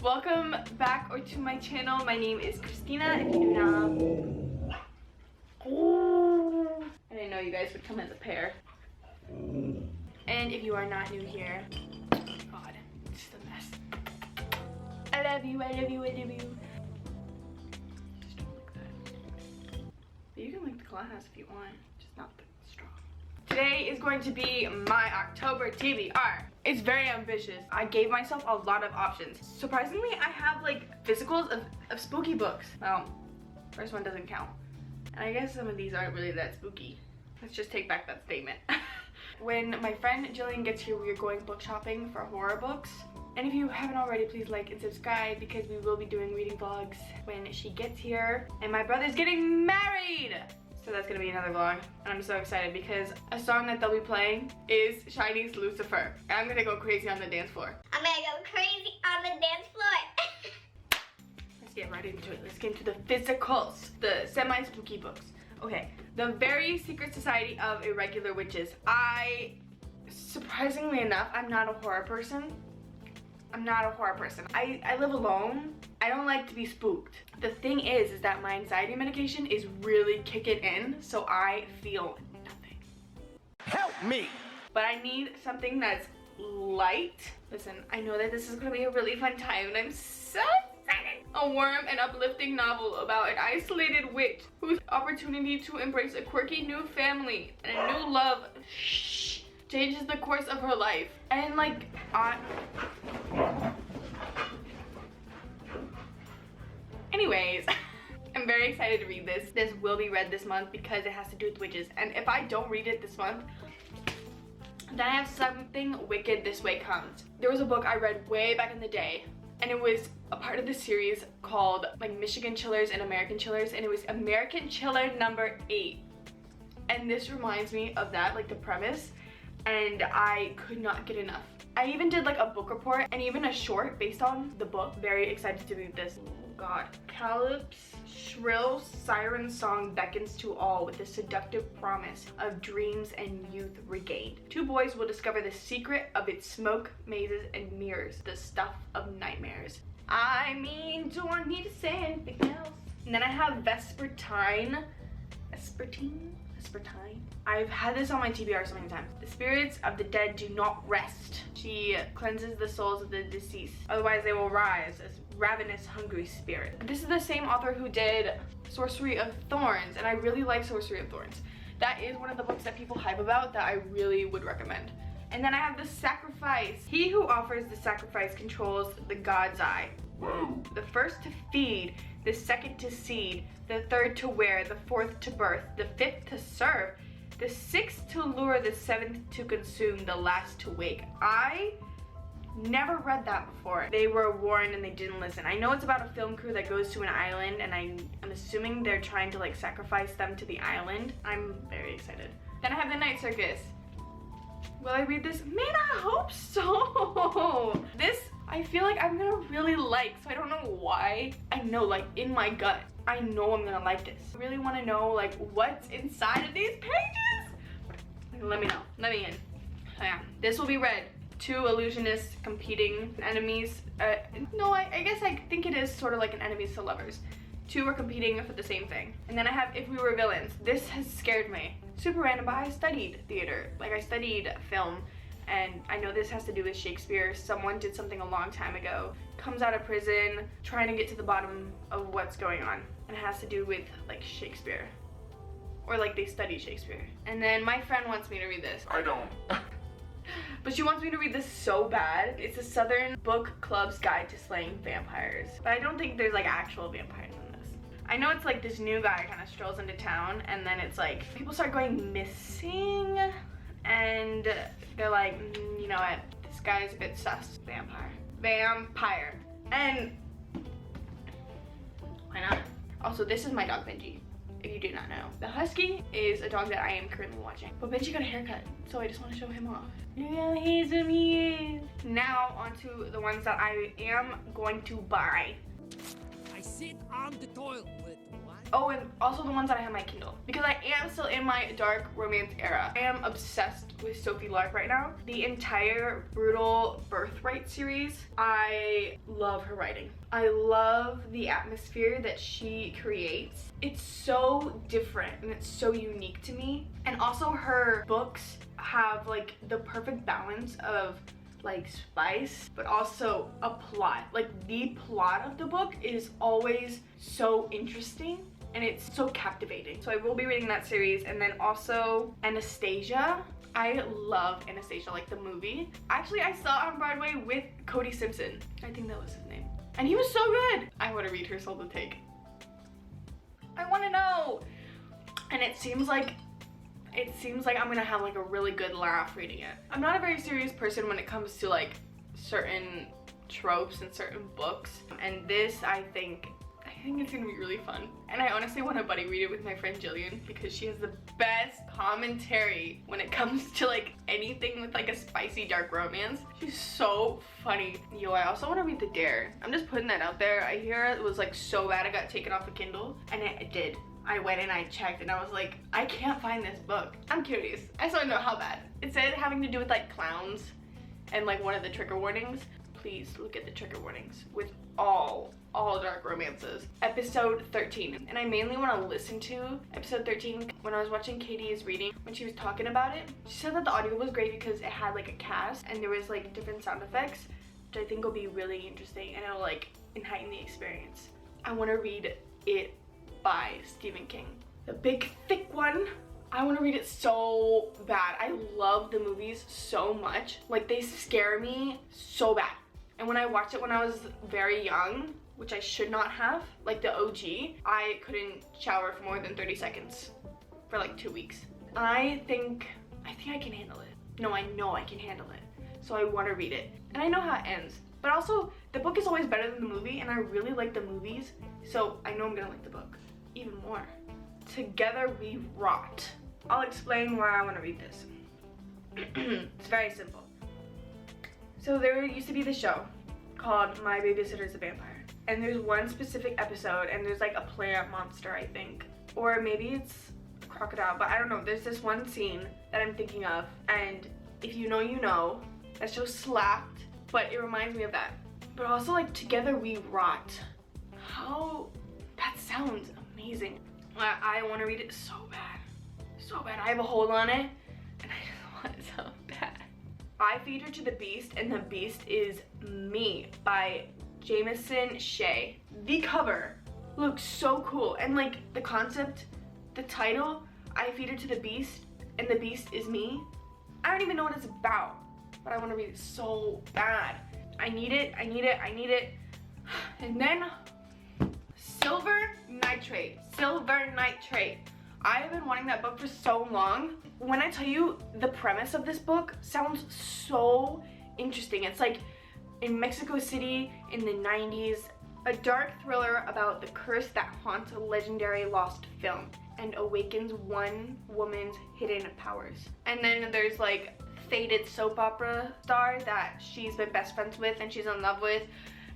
Welcome back to my channel. My name is Christina. If you do not, I didn't know you guys would come as a pair. And if you are not new here, God, it's just a mess. I love you, I love you, I love you. Just don't like that. But you can lick the glass if you want, just not the straw. Today is going to be my October TBR. It's very ambitious. I gave myself a lot of options. Surprisingly, I have like physicals of spooky books. Well, first one doesn't count. And I guess some of these aren't really that spooky. Let's just take back that statement. When my friend Jillian gets here, we are going book shopping for horror books. And if you haven't already, please like and subscribe because we will be doing reading vlogs when she gets here. And my brother's getting married! So that's gonna be another vlog. And I'm so excited because a song that they'll be playing is Shiny's Lucifer. And I'm gonna go crazy on the dance floor. I'm gonna go crazy on the dance floor. Let's get right into it. Let's get into the physicals. The semi-spooky books. Okay, The Very Secret Society of Irregular Witches. Surprisingly enough, I'm not a horror person. I live alone. I don't like to be spooked. The thing is that my anxiety medication is really kicking in, so I feel nothing. Help me! But I need something that's light. Listen, I know that this is gonna be a really fun time and I'm so excited. A warm and uplifting novel about an isolated witch whose opportunity to embrace a quirky new family and a new love changes the course of her life. And like, anyways, I'm very excited to read this. This will be read this month because it has to do with witches. And if I don't read it this month, then I have something wicked this way comes. There was a book I read way back in the day, and it was a part of the series called like Michigan Chillers and American Chillers, and it was American Chiller number 8. And this reminds me of that, like the premise, and I could not get enough. I even did like a book report and even a short based on the book. Very excited to read this. Oh God. Calip's shrill siren song beckons to all with the seductive promise of dreams and youth regained. Two boys will discover the secret of its smoke, mazes, and mirrors, the stuff of nightmares. I mean, do I need to say anything else? And then I have Vespertine. I've had this on my TBR so many times. The spirits of the dead do not rest. She cleanses the souls of the deceased. Otherwise they will rise as ravenous, hungry spirits. This is the same author who did Sorcery of Thorns, and I really like Sorcery of Thorns. That is one of the books that people hype about that I really would recommend. And then I have The Sacrifice. He who offers the sacrifice controls the God's eye. The first to feed, the second to seed, the third to wear, the fourth to birth, the fifth to serve, the sixth to lure, the seventh to consume, the last to wake. I never read that before. They were warned and they didn't listen. I know it's about a film crew that goes to an island, and I'm assuming they're trying to like sacrifice them to the island. I'm very excited. Then I have The Night Circus. Will I read this? Man, I hope so. This, I feel like I'm gonna really like, so I don't know why. I know, like, in my gut, I know I'm gonna like this. I really wanna know, like, what's inside of these pages. Let me know, let me in. So yeah, this will be read. Two illusionists competing enemies. No, I guess I think it is sort of like an enemies to lovers. Two are competing for the same thing. And then I have If We Were Villains. This has scared me. Super random, but I studied theater. Like I studied film, and I know this has to do with Shakespeare. Someone did something a long time ago, comes out of prison, trying to get to the bottom of what's going on. And it has to do with like Shakespeare. Or like they study Shakespeare. And then my friend wants me to read this. I don't. But she wants me to read this so bad. It's a Southern Book Club's Guide to Slaying Vampires. But I don't think there's like actual vampires in this. I know it's like this new guy kind of strolls into town, and then it's like people start going missing, and they're like, you know what, this guy's a bit sus. Vampire. And why not? Also, this is my dog Benji, if you do not know. The Husky is a dog that I am currently watching. But Benji got a haircut, so I just want to show him off. Look how handsome he is. Now onto the ones that I am going to buy. I sit on the toilet. What? Oh, and also the ones that I have on my Kindle, because I am still in my dark romance era. I am obsessed with Sophie Lark right now. The entire Brutal Birthright series, I love her writing. I love the atmosphere that she creates. It's so different and it's so unique to me. And also her books have like the perfect balance of like spice, but also a plot. Like the plot of the book is always so interesting and it's so captivating. So I will be reading that series. And then also Anastasia. I love Anastasia, like the movie. Actually, I saw it on Broadway with Cody Simpson. I think that was his name. And he was so good. I want to read Her Soul to Take. I want to know. And it seems like I'm gonna have like a really good laugh reading it. I'm not a very serious person when it comes to like certain tropes and certain books. And this, I think it's gonna be really fun. And I honestly want to buddy read it with my friend Jillian because she has the best commentary when it comes to like anything with like a spicy dark romance. She's so funny. Yo, I also want to read The Dare. I'm just putting that out there. I hear it was like so bad it got taken off of Kindle, and it did. I went and I checked and I was like, I can't find this book. I'm curious. I just want to know how bad. It said having to do with like clowns and like one of the trigger warnings. Please look at the trigger warnings with all dark romances. Episode 13. And I mainly want to listen to episode 13. When I was watching Katie's reading, when she was talking about it, she said that the audio was great because it had like a cast and there was like different sound effects, which I think will be really interesting and it'll like heighten the experience. I want to read it by Stephen King. The big thick one. I want to read it so bad. I love the movies so much. Like they scare me so bad. And when I watched it when I was very young, which I should not have, like the OG, I couldn't shower for more than 30 seconds for like 2 weeks. I think I can handle it. No, I know I can handle it. So I want to read it. And I know how it ends. But also, the book is always better than the movie, and I really like the movies, so I know I'm gonna like the book even more. Together We Rot. I'll explain why I want to read this. It's very simple. So there used to be this show called My Babysitter's a Vampire. And there's one specific episode and there's like a plant monster, I think. Or maybe it's a crocodile, but I don't know. There's this one scene that I'm thinking of, and if you know, you know. That show slapped, but it reminds me of that. But also like Together We Rot. How, that sounds amazing. I want to read it so bad. So bad. I have a hold on it and I just want it so bad. I Feed Her to the Beast, and the Beast is Me by Jameson Shea. The cover looks so cool, and like the concept, the title, I Feed Her to the Beast and the Beast is Me. I don't even know what it's about, but I want to read it so bad. I need it. And then Silver Nitrate. I have been wanting that book for so long. When I tell you the premise of this book sounds so interesting. It's like in Mexico City in the 90s, a dark thriller about the curse that haunts a legendary lost film and awakens one woman's hidden powers. And then there's like faded soap opera star that she's been best friends with and she's in love with.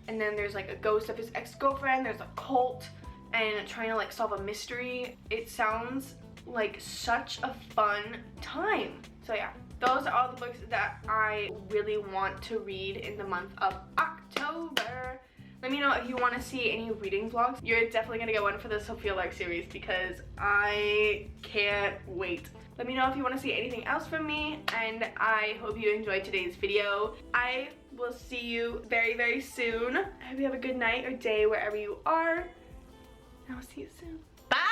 And then there's like a ghost of his ex-girlfriend. There's a cult and trying to like solve a mystery. It sounds like such a fun time. So yeah, those are all the books that I really want to read in the month of October. Let me know if you want to see any reading vlogs. You're definitely gonna get one for the Sophia Lark series because I can't wait. Let me know if you want to see anything else from me, and I hope you enjoyed today's video. I will see you very, very soon. I hope you have a good night or day wherever you are. And I'll see you soon. Bye!